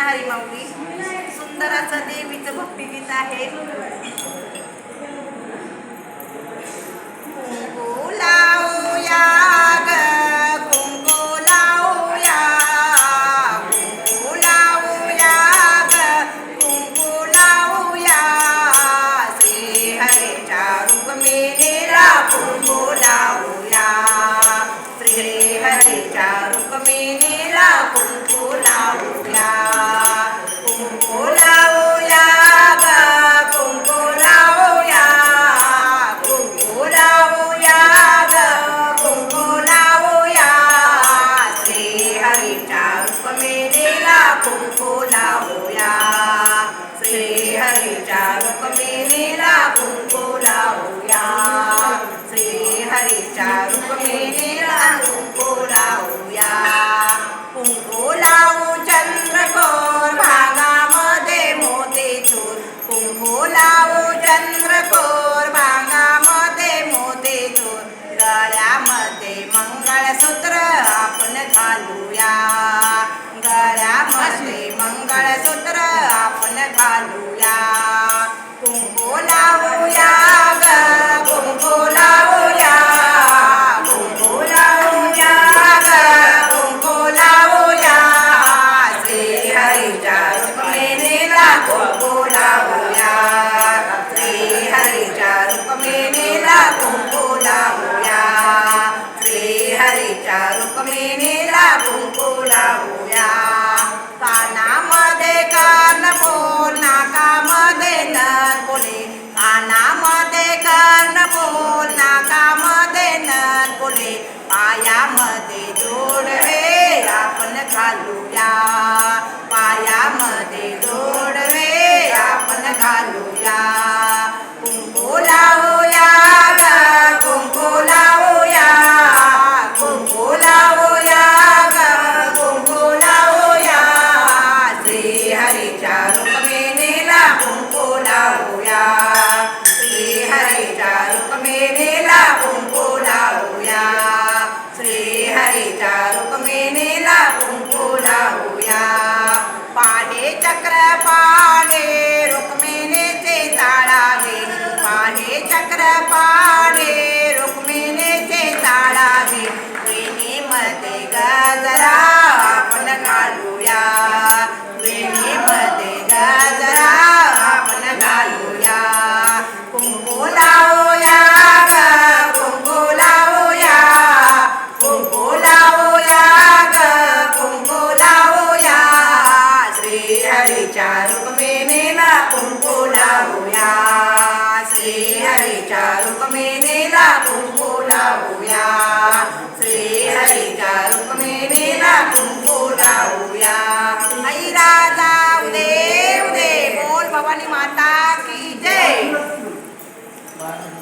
हरी माऊली. सुंदर असं देवीचं भक्तिगीत आहे. कुंकू लावूया ग, कुंकू लावूया, कुंकू लावूया ग, कुंकू लावूया. श्री हरीच्या रुक्मिणीला कुंकू लावूया, श्री हरीच्या रुक्मिणीला कुंकू लावूया. कुंकू लावूया ग, कुंकू लावूया, कुंकू लावूया ग, कुंकू लावूया. श्री हरीच्या रुक्मिणीला कुंकू लावूया, श्री हरीच्या रुक्मिणीला कुंकू लावूया, श्री हरीच्या रुक्मिणीला कुंकू लावूया. कुंकू लावू चंद्रकोर भागामध्ये मोतीचूर, कुंकू लावू चंद्रकोर भागामध्ये मोतीचूर. गळ्यामध्ये मंगळसूत्र आपण घालूया, गळ्यामध्ये मंगळसूत्र आपण घालूया. कुंकू लावूया ग, कुंकू लावूया, कुंकू लावूया ग, कुंकू लावूया. श्री हरीच्या रुक्मिणीला कुंकू लावूया, श्री हरीच्या रुक्मिणीला कुंकू लावूया, श्री हरीच्या रुक्मिणीला कुंकू लावूया. कानामध्ये कानफूल, नाकामध्ये नरफुले, कानामध्ये कानफूल, नाकामध्ये नरफुले. पायामध्ये जोडवे आपण घालूया, पायामध्ये जोडवे आपण घालूया. कुंकू लावूया ग, कुंकू लावूया, कुंकू लावूया ग, कुंकू लावूया. श्री हरीच्या रुक्मिणीला कुंकू लावूया, श्री हरीच्या रुक्मिणीला कुंकू लावूया, श्री हरीच्या रुक्मिणीला कुंकू लावूया. पाहे चक्र पाहे रुक्मिणीचे चाळावे, पाहे चक्र पाहे रुक्मिणीचे चाळावे. वेणीमध्ये गजरा आपण घालू